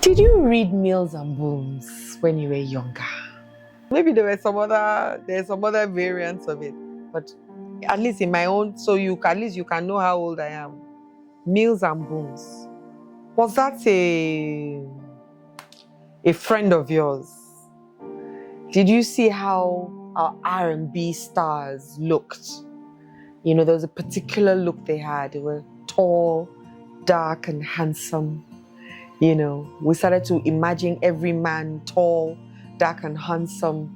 Did you read Mills and Booms when you were younger? Maybe there's some other variants of it, but at least in my own, so at least you can know how old I am. Mills and Booms. Was that a friend of yours? Did you see how our R&B stars looked? You know, there was a particular look they had. They were tall, dark, and handsome. You know, we started to imagine every man tall, dark, and handsome.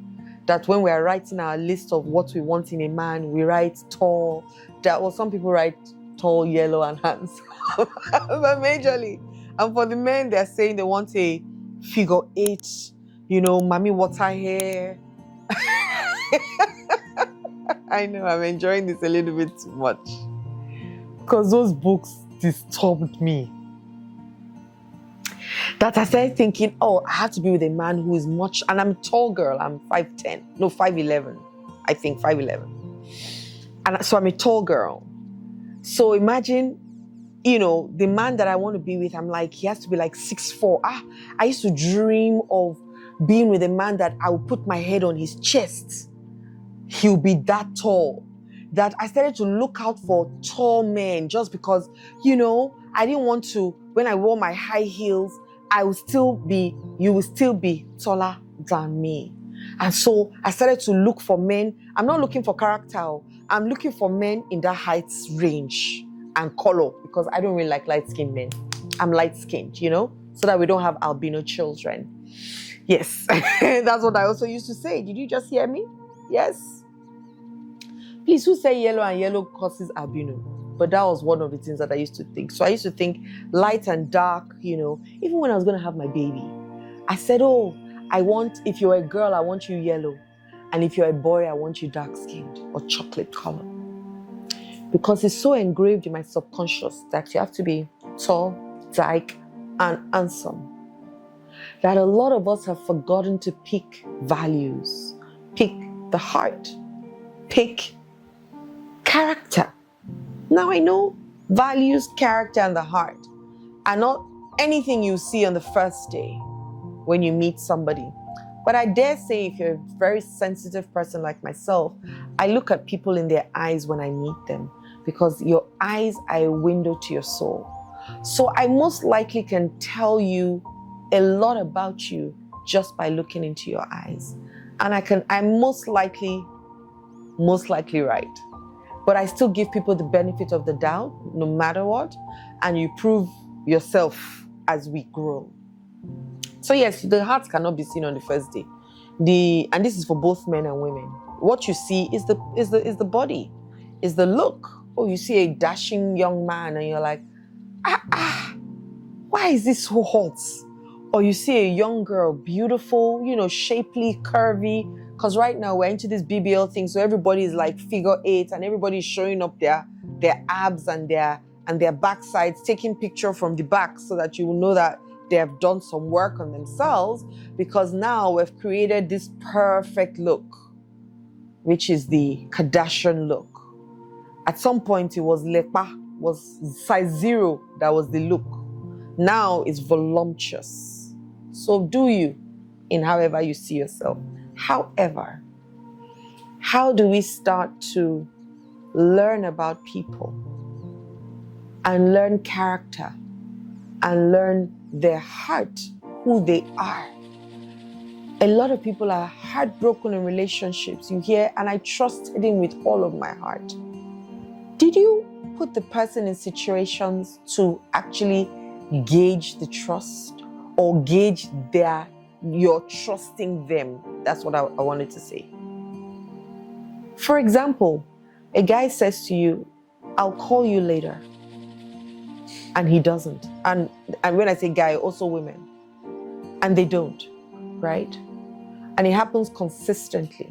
That when we are writing our list of what we want in a man, we write tall. Some people write tall, yellow, and handsome. But majorly. And for the men, they're saying they want a figure 8, you know, mommy water hair. I know, I'm enjoying this a little bit too much. Because those books disturbed me. That I started thinking, oh, I have to be with a man who is much, and I'm a tall girl, I'm 5'10", no, 5'11", I think 5'11". And so I'm a tall girl. So imagine, you know, the man that I want to be with, I'm like, he has to be like 6'4". I used to dream of being with a man that I would put my head on his chest. He'll be that tall. That I started to look out for tall men just because, you know, I didn't want to, when I wore my high heels, you will still be taller than me. And so I started to look for men. I'm not looking for character. I'm looking for men in that height range and color, because I don't really like light-skinned men. I'm light-skinned, you know, so that we don't have albino children. Yes, that's what I also used to say. Did you just hear me? Yes. Please, who say yellow and yellow causes albino? But that was one of the things that I used to think. So I used to think light and dark, you know, even when I was going to have my baby. I said, oh, if you're a girl, I want you yellow. And if you're a boy, I want you dark-skinned or chocolate color. Because it's so engraved in my subconscious that you have to be tall, dark, and handsome. That a lot of us have forgotten to pick values, pick the heart, pick character. Now I know values, character, and the heart are not anything you see on the first day when you meet somebody. But I dare say, if you're a very sensitive person like myself, I look at people in their eyes when I meet them, because your eyes are a window to your soul. So I most likely can tell you a lot about you just by looking into your eyes. And I'm most likely right. But I still give people the benefit of the doubt, no matter what, and you prove yourself as we grow. So yes, the heart cannot be seen on the first day. And this is for both men and women. What you see is the body, is the look. Oh, you see a dashing young man and you're like, why is this so hot? Or you see a young girl, beautiful, you know, shapely, curvy. Because right now we're into this BBL thing, so everybody is like figure 8 and everybody is showing up their abs and their backsides, taking picture from the back so that you will know that they have done some work on themselves, because now we've created this perfect look, which is the Kardashian look. At some point it was lepa, was size 0, that was the look. Now it's voluptuous. So do you in however you see yourself. However, how do we start to learn about people and learn character and learn their heart, who they are? A lot of people are heartbroken in relationships, you hear, and I trusted him with all of my heart. Did you put the person in situations to actually gauge the trust or gauge you're trusting them? That's what I wanted to say. For example, a guy says to you, I'll call you later. And he doesn't. And when I say guy, also women. And they don't, right? And it happens consistently.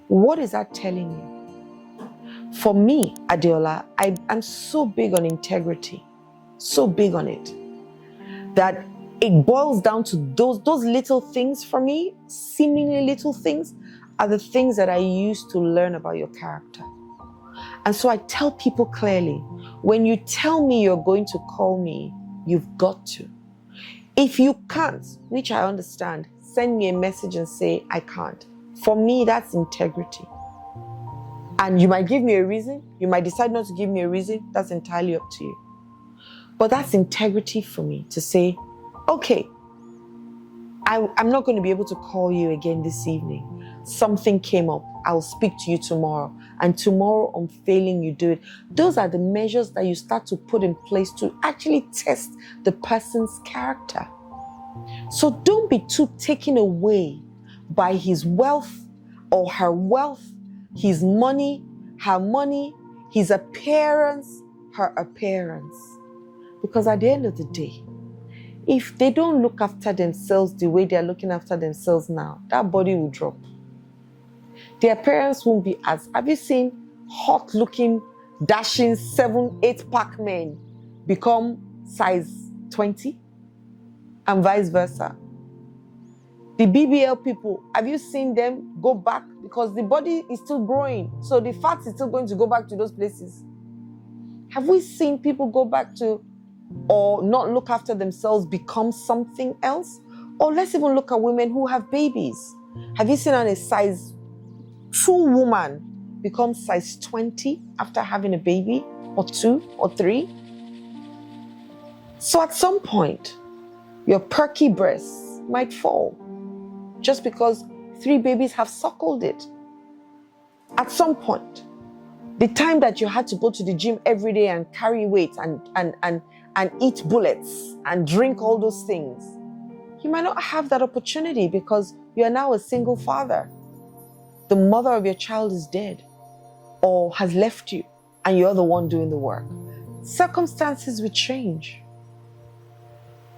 What is that telling you? For me, Adeola, I'm so big on integrity. So big on it. That it boils down to those little things for me, seemingly little things, are the things that I use to learn about your character. And so I tell people clearly, when you tell me you're going to call me, you've got to. If you can't, which I understand, send me a message and say, I can't. For me, that's integrity. And you might give me a reason. You might decide not to give me a reason. That's entirely up to you. But that's integrity for me to say, okay, I'm not going to be able to call you again this evening. Something came up. I'll speak to you tomorrow. And tomorrow, I'm failing, you do it. Those are the measures that you start to put in place to actually test the person's character. So don't be too taken away by his wealth or her wealth, his money, her money, his appearance, her appearance. Because at the end of the day, if they don't look after themselves the way they're looking after themselves now, that body will drop. Their appearance won't be as... Have you seen hot-looking, dashing 7-8-pack men become size 20? And vice versa. The BBL people, have you seen them go back? Because the body is still growing. So the fat is still going to go back to those places. Have we seen people go back to or not look after themselves become something else? Or let's even look at women who have babies. Have you seen a size 2 woman become size 20 after having a baby? Or 2 or 3? So at some point, your perky breasts might fall just because 3 babies have suckled it. At some point, the time that you had to go to the gym every day and carry weight and eat bullets and drink all those things, you might not have that opportunity because you are now a single father. The mother of your child is dead or has left you and you're the one doing the work. Circumstances will change.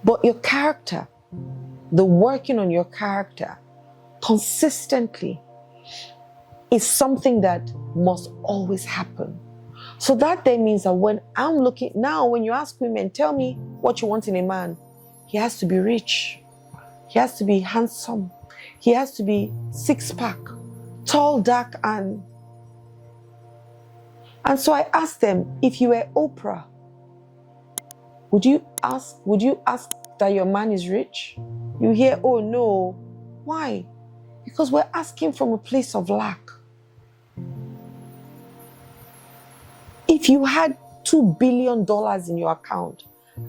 But your character, the working on your character consistently is something that must always happen. So that then means that when I'm looking, now when you ask women, tell me what you want in a man, he has to be rich. He has to be handsome. He has to be 6-pack, tall, dark, and so I asked them, if you were Oprah, would you ask that your man is rich? You hear, oh no. Why? Because we're asking from a place of lack. If you had $2 billion in your account,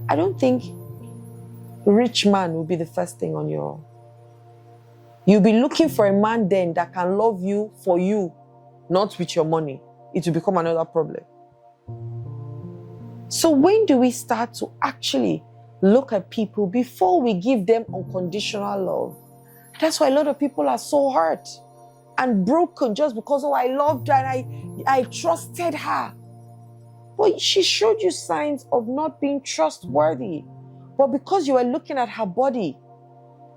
I don't think rich man will be the first thing on your... You'll be looking for a man then that can love you for you, not with your money. It will become another problem. So when do we start to actually look at people before we give them unconditional love? That's why a lot of people are so hurt and broken just because, oh, I loved her and I trusted her. But she showed you signs of not being trustworthy. But because you were looking at her body,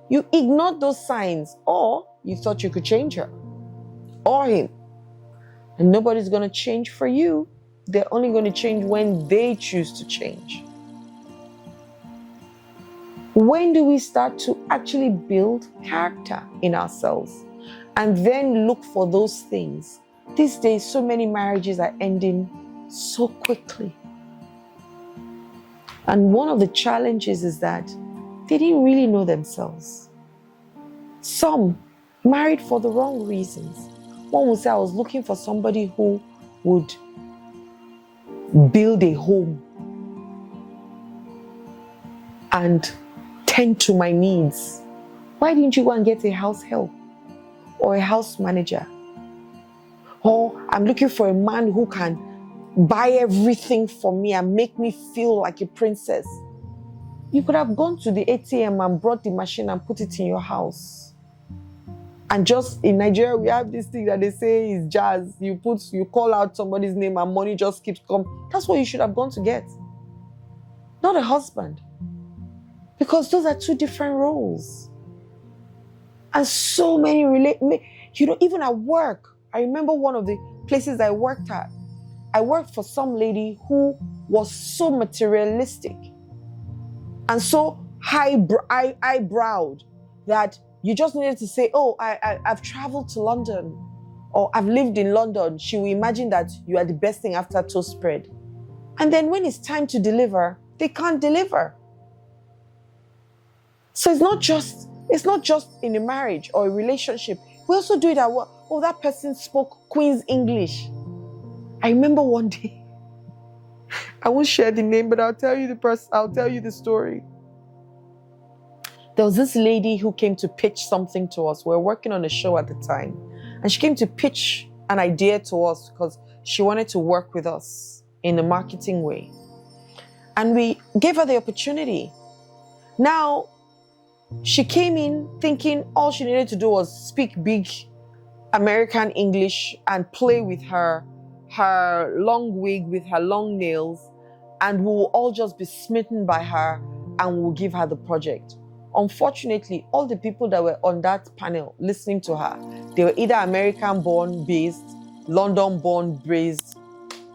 you ignored those signs, or you thought you could change her or him. And nobody's going to change for you. They're only going to change when they choose to change. When do we start to actually build character in ourselves and then look for those things? These days, so many marriages are ending so quickly. And one of the challenges is that they didn't really know themselves. Some married for the wrong reasons. One would say, I was looking for somebody who would build a home and tend to my needs. Why didn't you go and get a house help or a house manager? Or I'm looking for a man who can buy everything for me and make me feel like a princess. You could have gone to the ATM and brought the machine and put it in your house. And just in Nigeria, we have this thing that they say is jazz. You call out somebody's name and money just keeps coming. That's what you should have gone to get. Not a husband. Because those are two different roles. And so many even at work. I remember one of the places I worked at. I worked for some lady who was so materialistic and so high-browed that you just needed to say, oh, I've traveled to London or I've lived in London. She will imagine that you are the best thing after toast spread. And then when it's time to deliver, they can't deliver. So it's not just in a marriage or a relationship. We also do it at work. Oh, that person spoke Queen's English. I remember one day, I won't share the name, but I'll tell you the story. There was this lady who came to pitch something to us. We were working on a show at the time. And she came to pitch an idea to us because she wanted to work with us in a marketing way. And we gave her the opportunity. Now, she came in thinking all she needed to do was speak big American English and play with her long wig, with her long nails, and we will all just be smitten by her and we'll give her the project. Unfortunately, all the people that were on that panel listening to her, they were either American-born based, London-born based.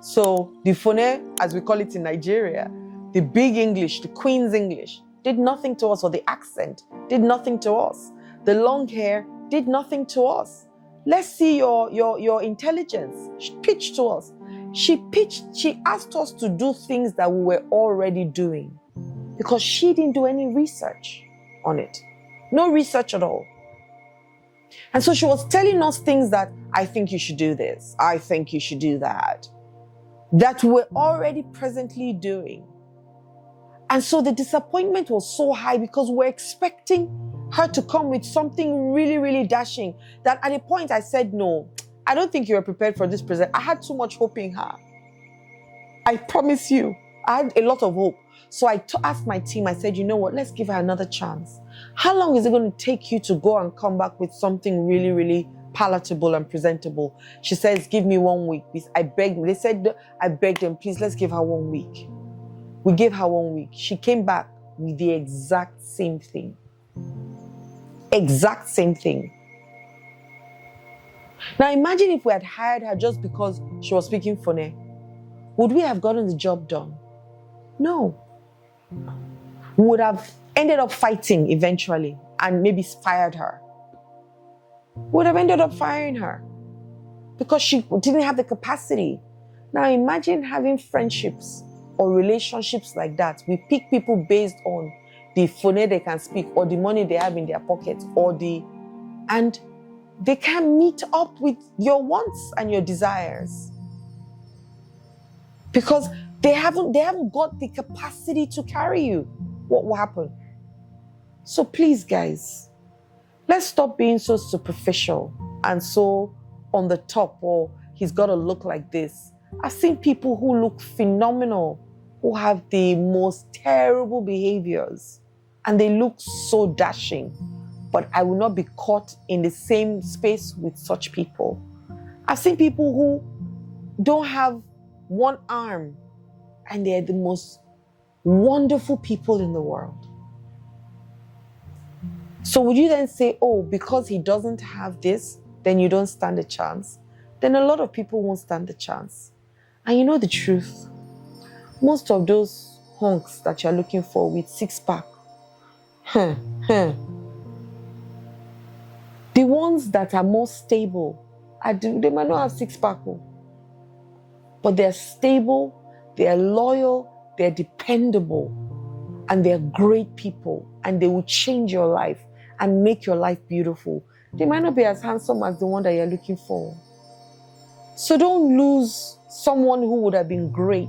So the phone, as we call it in Nigeria, the big English, the Queen's English, did nothing to us, or the accent did nothing to us. The long hair did nothing to us. Let's see your intelligence. She pitched to us. She asked us to do things that we were already doing because she didn't do any research on it. No research at all. And so she was telling us things that, I think you should do this, I think you should do that we're already presently doing. And so the disappointment was so high because we're expecting her to come with something really, really dashing that at a point I said, no, I don't think you were prepared for this present. I had too much hope in her. I promise you, I had a lot of hope. So I asked my team, I said, you know what, let's give her another chance. How long is it going to take you to go and come back with something really, really palatable and presentable? She says, give me 1 week. I begged them. They said, I begged them, please, let's give her 1 week. We gave her 1 week. She came back with the exact same thing. Exact same thing. Now imagine if we had hired her just because she was speaking Fone. Would we have gotten the job done? No. We would have ended up fighting eventually and maybe fired her. We would have ended up firing her because she didn't have the capacity. Now imagine having friendships or relationships like that. We pick people based on the phone they can speak or the money they have in their pockets and they can meet up with your wants and your desires because they haven't got the capacity to carry you. What will happen? So please, guys, let's stop being so superficial and so on the top, or he's got to look like this. I've seen people who look phenomenal, who have the most terrible behaviors, and they look so dashing. But I will not be caught in the same space with such people. I've seen people who don't have one arm, and they're the most wonderful people in the world. So would you then say, oh, because he doesn't have this, then you don't stand a chance? Then a lot of people won't stand a chance. And you know the truth, most of those hunks that you're looking for with six-pack, the ones that are more stable, they might not have six-pack, but they're stable, they're loyal, they're dependable, and they're great people, and they will change your life and make your life beautiful. They might not be as handsome as the one that you're looking for. So don't lose someone who would have been great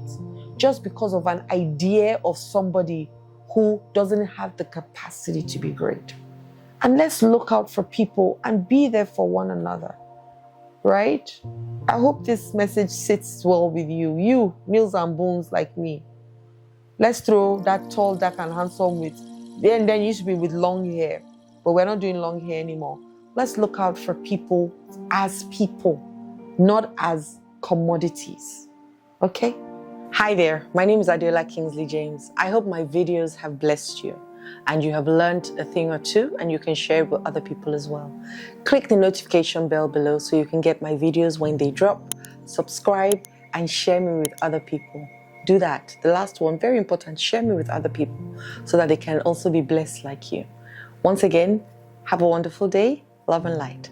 just because of an idea of somebody who doesn't have the capacity to be great. And let's look out for people and be there for one another, right? I hope this message sits well with you. You, meals and bones like me. Let's throw that tall, dark, and handsome with, then used to be with long hair, but we're not doing long hair anymore. Let's look out for people as people, not as commodities. Okay? Hi there, my name is Adiola Kingsley James. I hope my videos have blessed you and you have learned a thing or two and you can share it with other people as well. Click the notification bell below so you can get my videos when they drop, subscribe, and share me with other people. Do that. The last one, very important, share me with other people so that they can also be blessed like you. Once again, have a wonderful day. Love and light.